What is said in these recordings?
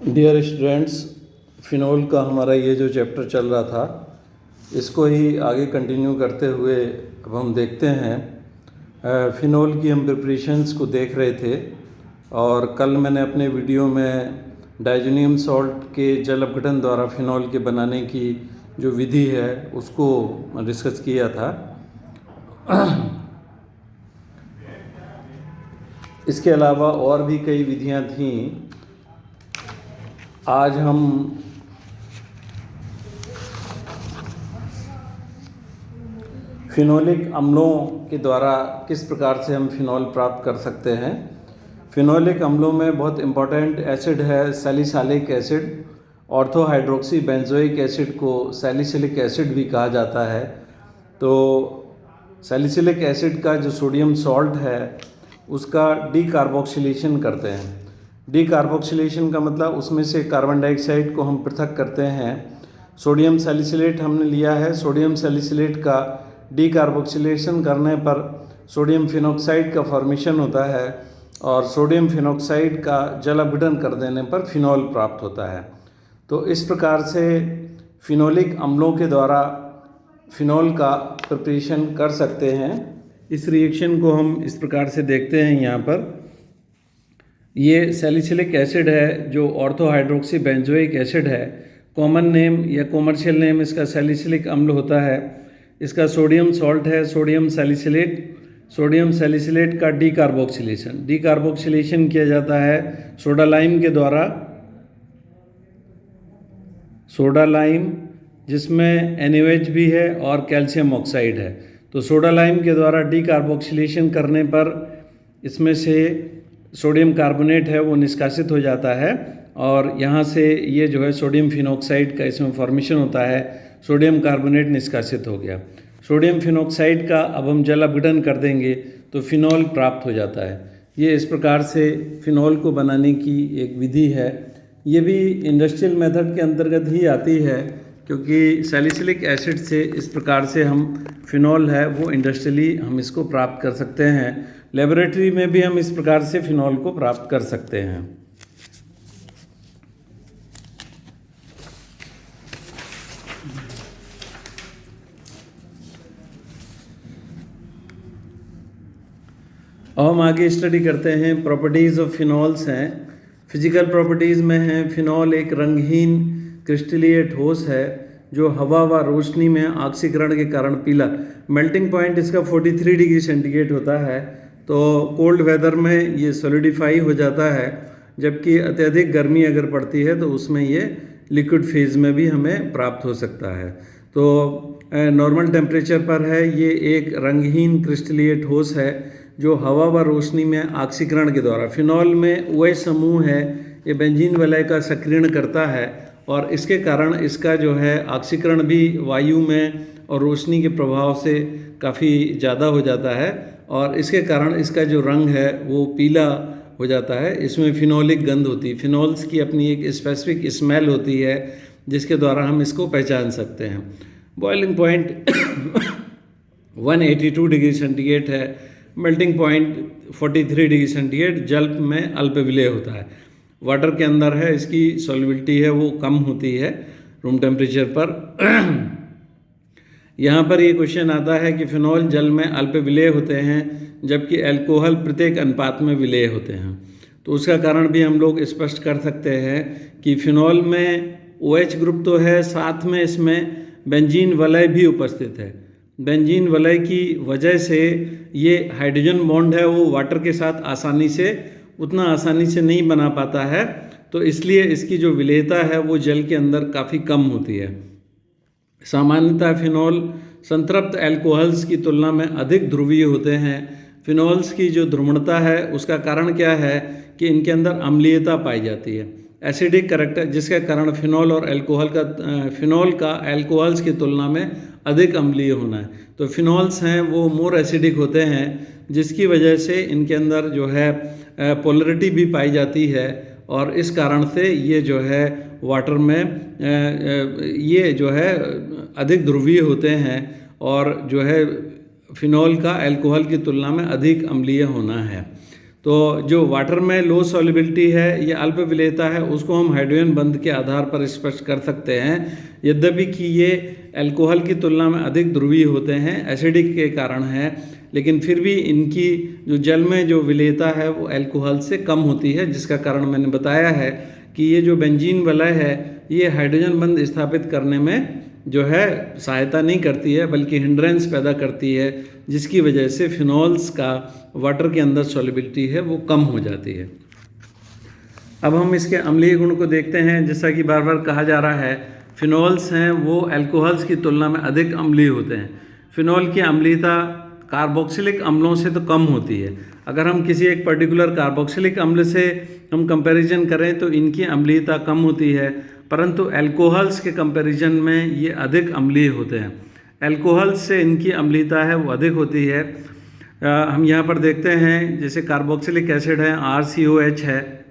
Dear students, phenol का हमारा ये जो चैप्टर चल रहा था इसको ही आगे कंटिन्यू करते हुए अब हम देखते हैं। फिनोल की हम प्रिपरेशंस को देख रहे थे और कल मैंने अपने वीडियो में डाइजेनियम सॉल्ट के जल अपघटन द्वारा फिनोल के बनाने की जो विधि है उसको डिस्कस किया था। इसके अलावा और भी कई विधियां थीं। आज हम फिनोलिक अम्लों के द्वारा किस प्रकार से हम फिनोल प्राप्त कर सकते हैं। फिनोलिक अम्लों में बहुत इम्पॉर्टेंट एसिड है salicylic acid. Ortho hydroxy benzoic acid को सैलिसिलिक एसिड भी कहा जाता है। तो सैलिसिलिक एसिड का जो सोडियम सॉल्ट है उसका डीकार्बोक्सिलेशन करते हैं। डीकार्बोक्सिलेशन का मतलब उसमें से कार्बन डाइऑक्साइड को हम पृथक करते हैं। सोडियम सैलिसिलेट हमने लिया है। सोडियम सैलिसिलेट का डीकार्बोक्सिलेशन करने पर सोडियम फिनॉक्साइड का फॉर्मेशन होता है और सोडियम फिनॉक्साइड का जल अपघटन कर देने पर फिनोल प्राप्त होता है। तो इस प्रकार से फिनोलिक अम्लों के द्वारा फिनोल का प्रिपरेशन कर सकते हैं। इस रिएक्शन को हम इस प्रकार से देखते हैं। यहाँ पर ये सैलिसिलिक एसिड है जो ऑर्थो हाइड्रोक्सी बेंजोइक एसिड है। कॉमन नेम या कॉमर्शियल नेम इसका सैलिसिलिक अम्ल होता है। इसका सोडियम सॉल्ट है सोडियम सैलिसिलेट। सोडियम सैलिसिलेट का डीकार्बोक्सिलेशन किया जाता है सोडा लाइम के द्वारा। सोडा लाइम जिसमें NaOH भी है और कैल्शियम ऑक्साइड है। तो सोडा लाइम के द्वारा डीकार्बोक्सिलेशन करने पर इसमें से सोडियम कार्बोनेट है वो निष्कासित हो जाता है और यहाँ से ये जो है सोडियम फिनॉक्साइड का इसमें फॉर्मेशन होता है। सोडियम कार्बोनेट निष्कासित हो गया। सोडियम फिनॉक्साइड का अब हम जल अपघटन कर देंगे तो फिनोल प्राप्त हो जाता है। ये इस प्रकार से फिनोल को बनाने की एक विधि है। ये भी इंडस्ट्रियल मेथड के अंतर्गत ही आती है क्योंकि सैलिसिलिक एसिड से इस प्रकार से हम फिनोल है वो इंडस्ट्रियली हम इसको प्राप्त कर सकते हैं। लेबोरेटरी में भी हम इस प्रकार से फिनोल को प्राप्त कर सकते हैं। अब हम आगे स्टडी करते हैं। प्रॉपर्टीज़ ऑफ फिनोल्स हैं। फिजिकल प्रॉपर्टीज़ में हैं फिनोल एक रंगहीन क्रिस्टलीय ठोस है जो हवा व रोशनी में ऑक्सीकरण के कारण पीला। मेल्टिंग पॉइंट इसका 43 डिग्री सेंटीग्रेड होता है। तो कोल्ड वेदर में ये सॉलिडिफाई हो जाता है, जबकि अत्यधिक गर्मी अगर पड़ती है तो उसमें ये लिक्विड फेज में भी हमें प्राप्त हो सकता है। तो नॉर्मल टेम्परेचर पर है ये एक रंगहीन क्रिस्टलीय ठोस है जो हवा व रोशनी में ऑक्सीकरण के द्वारा, फिनोल में OH समूह है ये बेंजीन वलय का सक्रियण करता है और इसके कारण इसका जो है ऑक्सीकरण भी वायु में और रोशनी के प्रभाव से काफ़ी ज़्यादा हो जाता है और इसके कारण इसका जो रंग है वो पीला हो जाता है। इसमें फिनोलिक गंध होती है। फिनोल्स की अपनी एक स्पेसिफिक स्मेल होती है जिसके द्वारा हम इसको पहचान सकते हैं। बॉइलिंग पॉइंट 182 डिग्री सेंटीग्रेड है। Melting point 43 degree centigrade. जल में अल्पविलेय होता है। वाटर के अंदर है इसकी सॉल्युबिलिटी है वो कम होती है रूम टेम्परेचर पर। यहाँ पर ये क्वेश्चन आता है कि फिनोल जल में अल्पविलेय होते हैं जबकि अल्कोहल प्रत्येक अनुपात में विलेय होते हैं। तो उसका कारण भी हम लोग स्पष्ट कर सकते हैं कि फिनोल में OH ग्रुप तो है, साथ में इसमें बेंजीन वलय भी उपस्थित है। बेंजीन वलय की वजह से ये हाइड्रोजन बॉन्ड है वो वाटर के साथ उतना आसानी से नहीं बना पाता है। तो इसलिए इसकी जो विलेयता है वो जल के अंदर काफ़ी कम होती है। सामान्यतः फिनोल संतृप्त अल्कोहल्स की तुलना में अधिक ध्रुवीय होते हैं। फिनोल्स की जो ध्रुवणता है उसका कारण क्या है कि इनके अंदर अम्लीयता पाई जाती है, एसिडिक करैक्टर, जिसके कारण फिनोल का अल्कोहल्स की तुलना में अधिक अम्लीय होना है। तो फिनोल्स हैं वो मोर एसिडिक होते हैं जिसकी वजह से इनके अंदर जो है पोलरिटी भी पाई जाती है और इस कारण से ये जो है वाटर में ये जो है अधिक ध्रुवीय होते हैं और जो है फिनोल का अल्कोहल की तुलना में अधिक अम्लीय होना है। तो जो वाटर में लो सॉल्युबिलिटी है, ये अल्प विलेयता है, उसको हम हाइड्रोजन बंध के आधार पर स्पष्ट कर सकते हैं। यद्यपि कि ये अल्कोहल की तुलना में अधिक ध्रुवीय होते हैं, एसिडिक के कारण है, लेकिन फिर भी इनकी जो जल में जो विलेयता है वो अल्कोहल से कम होती है, जिसका कारण मैंने बताया है कि ये जो बेंजीन वलय है ये हाइड्रोजन बंध स्थापित करने में जो है सहायता नहीं करती है, बल्कि हिंड्रेंस पैदा करती है, जिसकी वजह से फिनॉल्स का वाटर के अंदर सॉल्युबिलिटी है वो कम हो जाती है। अब हम इसके अम्लीय गुण को देखते हैं। जैसा कि बार बार कहा जा रहा है, फिनॉल्स हैं वो अल्कोहल्स की तुलना में अधिक अम्लीय होते हैं। फिनॉल की अम्लीयता कार्बोक्सिलिक अम्लों से तो कम होती है। अगर हम किसी एक पर्टिकुलर कार्बोक्सिलिक अम्ल से हम कंपैरिजन करें तो इनकी अम्लीयता कम होती है, परंतु अल्कोहल्स के कंपैरिजन में ये अधिक अम्लीय होते हैं। अल्कोहल्स से इनकी अम्लीयता है वो अधिक होती है। हम यहाँ पर देखते हैं, जैसे कार्बोक्सिलिक एसिड है RCOH है,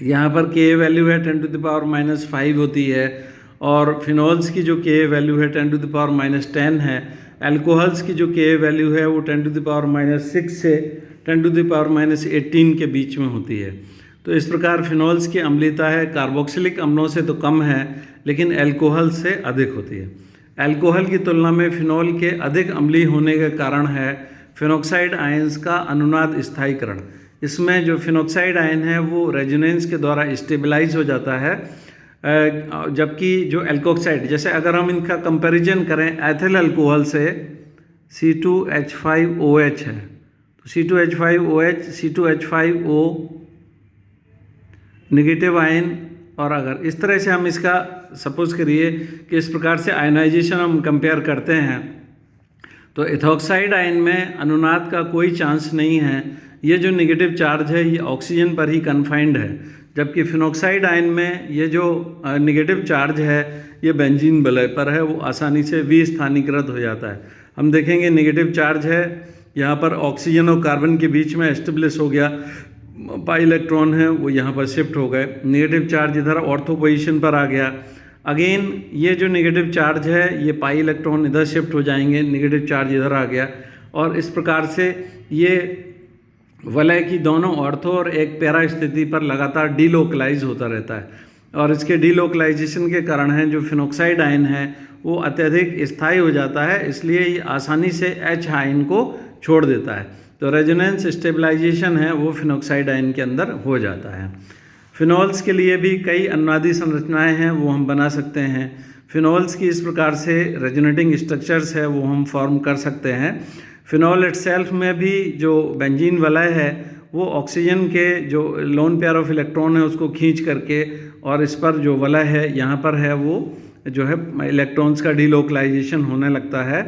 यहाँ पर Ka वैल्यू है 10⁻⁻5 होती है, और फिनॉल्स की जो Ka वैल्यू है 10⁻10 है। अल्कोहल्स की जो Ka वैल्यू है वो 10⁻6 से 10⁻18 के बीच में होती है। तो इस प्रकार फिनॉल्स की अम्लीयता है कार्बोक्सिलिक अम्लों से तो कम है, लेकिन अल्कोहल से अधिक होती है। अल्कोहल की तुलना में फिनॉल के अधिक अम्लीय होने का कारण है फिनॉक्साइड आयंस का अनुनाद स्थायीकरण। इसमें जो फिनॉक्साइड आयन है वो रेजोनेंस के द्वारा स्टेबलाइज हो जाता है, जबकि जो एल्कोक्साइड, जैसे अगर हम इनका कंपैरिजन करें एथिल अल्कोहल से, C2H5OH है, तो C2H5OH C2H5O नेगेटिव आयन, और अगर इस तरह से हम इसका सपोज करिए कि इस प्रकार से आयनाइजेशन हम कंपेयर करते हैं, तो एथॉक्साइड आयन में अनुनाद का कोई चांस नहीं है। ये जो नेगेटिव चार्ज है ये ऑक्सीजन पर ही कन्फाइंड है, जबकि फिनॉक्साइड आयन में ये जो नेगेटिव चार्ज है ये बेंजीन वलय पर है, वो आसानी से विस्थानीकृत हो जाता है। हम देखेंगे नेगेटिव चार्ज है यहाँ पर ऑक्सीजन और कार्बन के बीच में एस्टेब्लिश हो गया, पाई इलेक्ट्रॉन है वो यहाँ पर शिफ्ट हो गए, नेगेटिव चार्ज इधर ऑर्थो पोजीशन पर आ गया। अगेन ये जो नेगेटिव चार्ज है ये पाई इलेक्ट्रॉन इधर शिफ्ट हो जाएंगे, नेगेटिव चार्ज इधर आ गया, और इस प्रकार से ये वलय की दोनों ऑर्थो और एक पैरा स्थिति पर लगातार डीलोकलाइज होता रहता है, और इसके डीलोकलाइजेशन के कारण है जो फिनॉक्साइड आयन है वो अत्यधिक स्थायी हो जाता है, इसलिए ये आसानी से H आयन को छोड़ देता है। तो रेजोनेंस स्टेबलाइजेशन है वो फिनॉक्साइड आयन के अंदर हो जाता है। फिनॉल्स के लिए भी कई अनुनादी संरचनाएं हैं वो हम बना सकते हैं। फिनॉल्स की इस प्रकार से रेजोनेटिंग स्ट्रक्चर्स है वो हम फॉर्म कर सकते हैं। फिनॉल इटसेल्फ में भी जो बेंजीन वलय है वो ऑक्सीजन के जो लोन पेयर ऑफ इलेक्ट्रॉन है उसको खींच करके, और इस पर जो वलय है यहाँ पर है वो जो है इलेक्ट्रॉन्स का डीलोकलाइजेशन होने लगता है,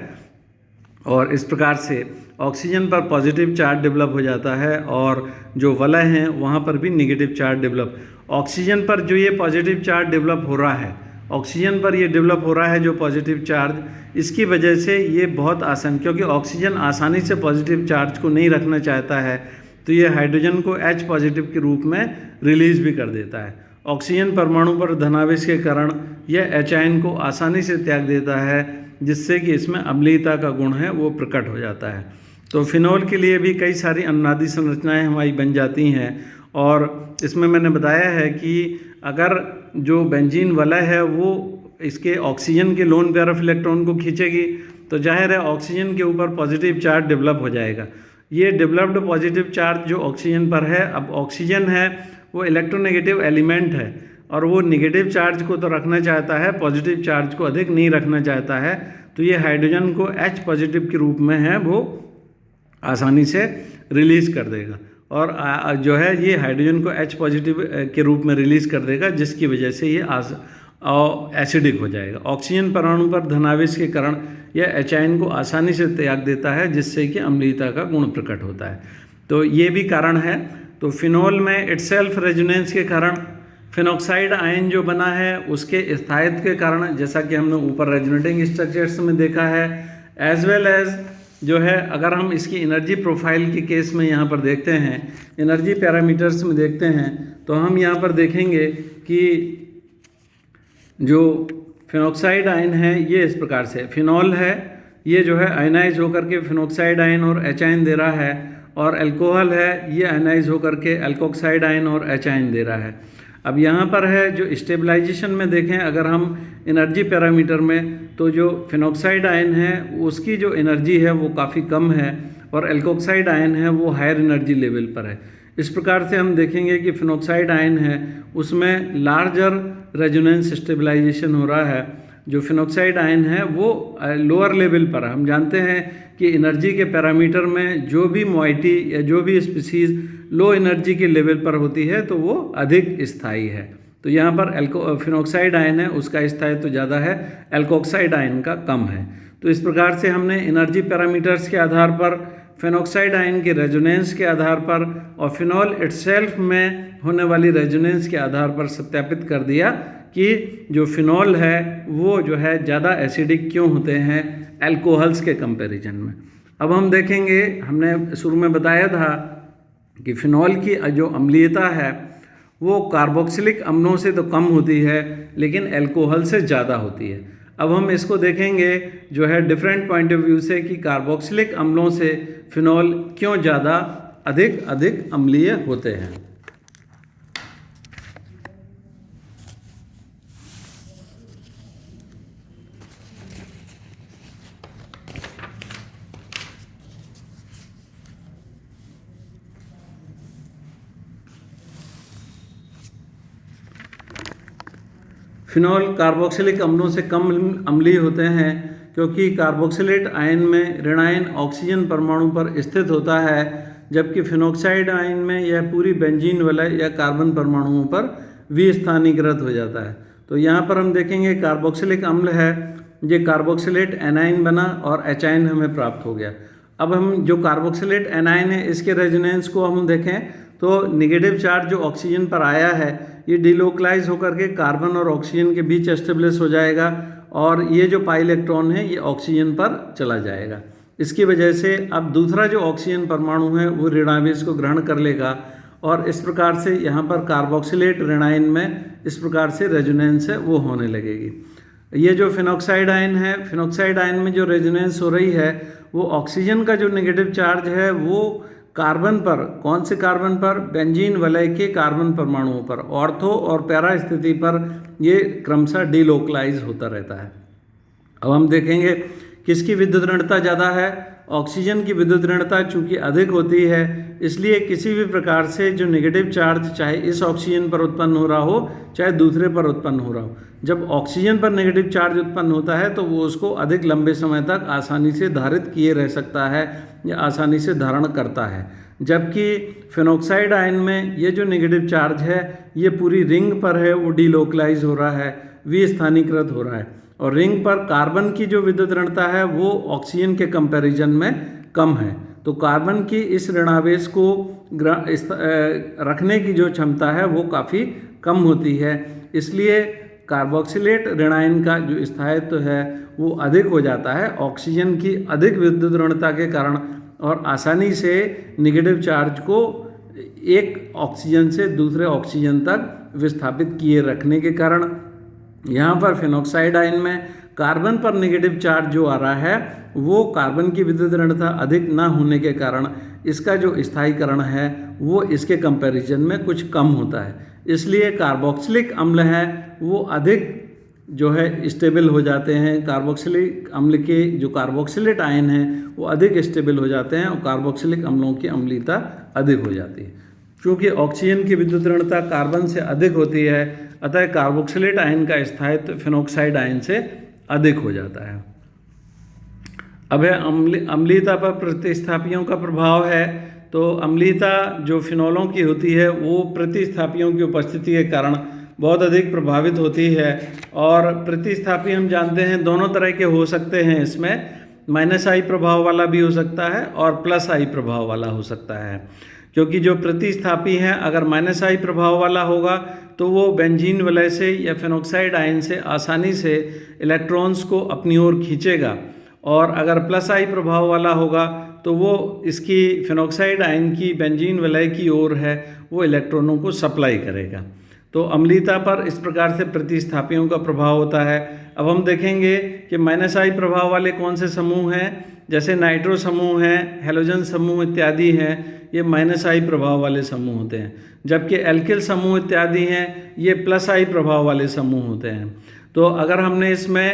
और इस प्रकार से ऑक्सीजन पर पॉजिटिव चार्ज डेवलप हो जाता है, और जो वलय हैं वहाँ पर भी नेगेटिव चार्ज डेवलप। ऑक्सीजन पर जो ये पॉजिटिव चार्ज डेवलप हो रहा है, ऑक्सीजन पर ये डेवलप हो रहा है जो पॉजिटिव चार्ज, इसकी वजह से ये बहुत आसान, क्योंकि ऑक्सीजन आसानी से पॉजिटिव चार्ज को नहीं रखना चाहता है, तो ये हाइड्रोजन को H पॉजिटिव के रूप में रिलीज भी कर देता है। ऑक्सीजन परमाणु पर धनावेश के कारण यह H आयन को आसानी से त्याग देता है, जिससे कि इसमें अम्लीयता का गुण है वो प्रकट हो जाता है। तो फिनॉल के लिए भी कई सारी अनुनादी संरचनाएं हमारी बन जाती हैं, और इसमें मैंने बताया है कि अगर जो बेंजीन वलय है वो इसके ऑक्सीजन के लोन पेयर ऑफ इलेक्ट्रॉन को खींचेगी तो जाहिर है ऑक्सीजन के ऊपर पॉजिटिव चार्ज डेवलप हो जाएगा। ये डेवलप्ड पॉजिटिव चार्ज जो ऑक्सीजन पर है, अब ऑक्सीजन है वो इलेक्ट्रोनेगेटिव एलिमेंट है, और वो नेगेटिव चार्ज को तो रखना चाहता है, पॉजिटिव चार्ज को अधिक नहीं रखना चाहता है, तो ये हाइड्रोजन को H पॉजिटिव के रूप में है वो आसानी से रिलीज़ कर देगा, और जो है ये हाइड्रोजन को H पॉजिटिव के रूप में रिलीज़ कर देगा, जिसकी वजह से ये एसिडिक हो जाएगा। ऑक्सीजन परमाणु पर धनावेश के कारण यह H आयन को आसानी से त्याग देता है, जिससे कि अम्लीयता का गुण प्रकट होता है। तो ये भी कारण है। तो फिनॉल में इटसेल्फ रेजोनेंस के कारण फिनॉक्साइड आयन जो बना है उसके स्थायित्व के कारण, जैसा कि हमने ऊपर रेजोनेटिंग स्ट्रक्चर्स में देखा है, एज वेल एज जो है अगर हम इसकी एनर्जी प्रोफाइल के केस में यहाँ पर देखते हैं, एनर्जी पैरामीटर्स में देखते हैं, तो हम यहाँ पर देखेंगे कि जो फिनॉक्साइड आयन है ये इस प्रकार से फिनॉल है, ये जो है आयनाइज होकर के फिनॉक्साइड आयन और H आयन दे रहा है, और अल्कोहल है ये आयनाइज होकर के एल्कोक्साइड आयन और H आयन दे रहा है। अब यहाँ पर है जो स्टेबलाइजेशन में देखें अगर हम एनर्जी पैरामीटर में, तो जो फिनॉक्साइड आयन है उसकी जो एनर्जी है वो काफ़ी कम है और एल्कोक्साइड आयन है वो हायर एनर्जी लेवल पर है। इस प्रकार से हम देखेंगे कि फिनॉक्साइड आयन है उसमें लार्जर रेजोनेंस स्टेबलाइजेशन हो रहा है, जो फिनॉक्साइड आयन है वो लोअर लेवल पर है। हम जानते हैं कि एनर्जी के पैरामीटर में जो भी मोइटी या जो भी स्पीसीज़ लो एनर्जी के लेवल पर होती है तो वो अधिक स्थायी है। तो यहाँ पर फिनॉक्साइड आयन है उसका स्थायित्व तो ज़्यादा है, एल्कोक्साइड आयन का कम है। तो इस प्रकार से हमने एनर्जी पैरामीटर्स के आधार पर, फिनॉक्साइड आयन के रेजोनेंस के आधार पर और फिनॉल इटसेल्फ में होने वाली रेजोनेंस के आधार पर सत्यापित कर दिया कि जो फिनॉल है वो जो है ज़्यादा एसिडिक क्यों होते हैं अल्कोहल्स के कंपैरिजन में। अब हम देखेंगे, हमने शुरू में बताया था कि फिनॉल की जो अम्लीयता है वो कार्बोक्सिलिक अम्लों से तो कम होती है लेकिन अल्कोहल से ज़्यादा होती है। अब हम इसको देखेंगे जो है डिफरेंट पॉइंट ऑफ व्यू से कि कार्बोक्सिलिक अम्लों से फिनॉल क्यों ज़्यादा अधिक अम्लीय होते हैं। फिनॉल कार्बोक्सिलिक अम्लों से कम अम्लीय होते हैं क्योंकि कार्बोक्सिलेट आयन में ऋणायन ऑक्सीजन परमाणु पर स्थित होता है, जबकि फिनॉक्साइड आयन में यह पूरी बेंजीन वलय या कार्बन परमाणुओं पर विस्थानीकृत हो जाता है। तो यहाँ पर हम देखेंगे कार्बोक्सिलिक अम्ल है, ये कार्बोक्सिलेट एनाइन बना और H आयन हमें प्राप्त हो गया। अब हम जो कार्बोक्सिलेट एनाइन है इसके रेजोनेंस को हम देखें तो नेगेटिव चार्ज जो ऑक्सीजन पर आया है ये डिलोकलाइज होकर के कार्बन और ऑक्सीजन के बीच एस्टेब्लिश हो जाएगा और ये जो पाई इलेक्ट्रॉन है ये ऑक्सीजन पर चला जाएगा। इसकी वजह से अब दूसरा जो ऑक्सीजन परमाणु है वो ऋणावेश को ग्रहण कर लेगा और इस प्रकार से यहाँ पर कार्बोक्सिलेट ऋणायन में इस प्रकार से रेजोनेंस है वो होने लगेगी। ये जो फिनॉक्साइड आयन है, फिनॉक्साइड आयन में जो रेजोनेंस हो रही है वो ऑक्सीजन का जो नेगेटिव चार्ज है वो कार्बन पर, कौन से कार्बन पर, बेंजीन वलय के कार्बन परमाणुओं पर ऑर्थो और पैरा स्थिति पर ये क्रमशः डिलोकलाइज होता रहता है। अब हम देखेंगे किसकी विद्युत ऋणता ज़्यादा है। ऑक्सीजन की विद्युत ऋणता चूँकि अधिक होती है इसलिए किसी भी प्रकार से जो नेगेटिव चार्ज चाहे इस ऑक्सीजन पर उत्पन्न हो रहा हो चाहे दूसरे पर उत्पन्न हो रहा हो, जब ऑक्सीजन पर नेगेटिव चार्ज उत्पन्न होता है तो वो उसको अधिक लंबे समय तक आसानी से धारित किए रह सकता है या आसानी से धारण करता है, जबकि फिनॉक्साइड आयन में ये जो नेगेटिव चार्ज है ये पूरी रिंग पर है, वो डिलोकलाइज हो रहा है, विस्थानीकृत हो रहा है और रिंग पर कार्बन की जो विद्युत ऋणता है वो ऑक्सीजन के कंपैरिजन में कम है। तो कार्बन की इस ऋणावेश को रखने की जो क्षमता है वो काफ़ी कम होती है, इसलिए कार्बोक्सिलेट ऋणायन का जो स्थायित्व है वो अधिक हो जाता है ऑक्सीजन की अधिक विद्युत ऋणता के कारण और आसानी से नेगेटिव चार्ज को एक ऑक्सीजन से दूसरे ऑक्सीजन तक विस्थापित किए रखने के कारण। यहाँ पर फिनॉक्साइड आयन में कार्बन पर नेगेटिव चार्ज जो आ रहा है वो कार्बन की विद्युत ऋणता अधिक ना होने के कारण इसका जो स्थायीकरण है वो इसके कंपैरिजन में कुछ कम होता है, इसलिए कार्बोक्सिलिक अम्ल है वो अधिक जो है स्टेबल हो जाते हैं। कार्बोक्सिलिक अम्ल के जो कार्बोक्सिलेट आयन हैं वो अधिक स्टेबल हो जाते हैं और कार्बोक्सिलिक अम्लों की अम्लीयता अधिक हो जाती है। क्योंकि ऑक्सीजन की विद्युत ऋणता कार्बन से अधिक होती है अतः कार्बोक्सिलेट आयन का स्थायित्व फिनॉक्साइड आयन से अधिक हो जाता है। अब है अम्लीयता पर प्रतिस्थापियों का प्रभाव है। तो अम्लीयता जो फिनॉलों की होती है वो प्रतिस्थापियों की उपस्थिति के कारण बहुत अधिक प्रभावित होती है और प्रतिस्थापी हम जानते हैं दोनों तरह के हो सकते हैं, इसमें -I प्रभाव वाला भी हो सकता है और +I प्रभाव वाला हो सकता है। क्योंकि जो प्रतिस्थापी है अगर -I प्रभाव वाला होगा तो वो बेंजीन वलय से या फिनॉक्साइड आयन से आसानी से इलेक्ट्रॉन्स को अपनी ओर खींचेगा और अगर +I प्रभाव वाला होगा तो वो इसकी फिनॉक्साइड आयन की बेंजीन वलय की ओर है वो इलेक्ट्रॉनों को सप्लाई करेगा। तो अम्लीयता पर इस प्रकार से प्रतिस्थापियों का प्रभाव होता है। अब हम देखेंगे कि -I प्रभाव वाले कौन से समूह हैं। जैसे नाइट्रो समूह हैं, हैलोजन समूह इत्यादि हैं, ये -I प्रभाव वाले समूह होते हैं, जबकि एल्किल समूह इत्यादि हैं ये +I प्रभाव वाले समूह होते हैं। तो अगर हमने इसमें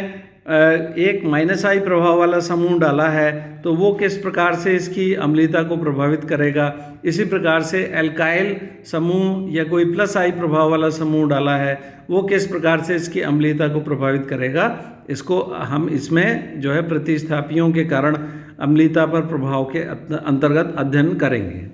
एक -I प्रभाव वाला समूह डाला है तो वो किस प्रकार से इसकी अम्लीयता को प्रभावित करेगा, इसी प्रकार से एल्काइल समूह या कोई +I प्रभाव वाला समूह डाला है वो किस प्रकार से इसकी अम्लीयता को प्रभावित करेगा, इसको हम इसमें जो है प्रतिस्थापियों के कारण अम्लीयता पर प्रभाव के अंतर्गत अध्ययन करेंगे।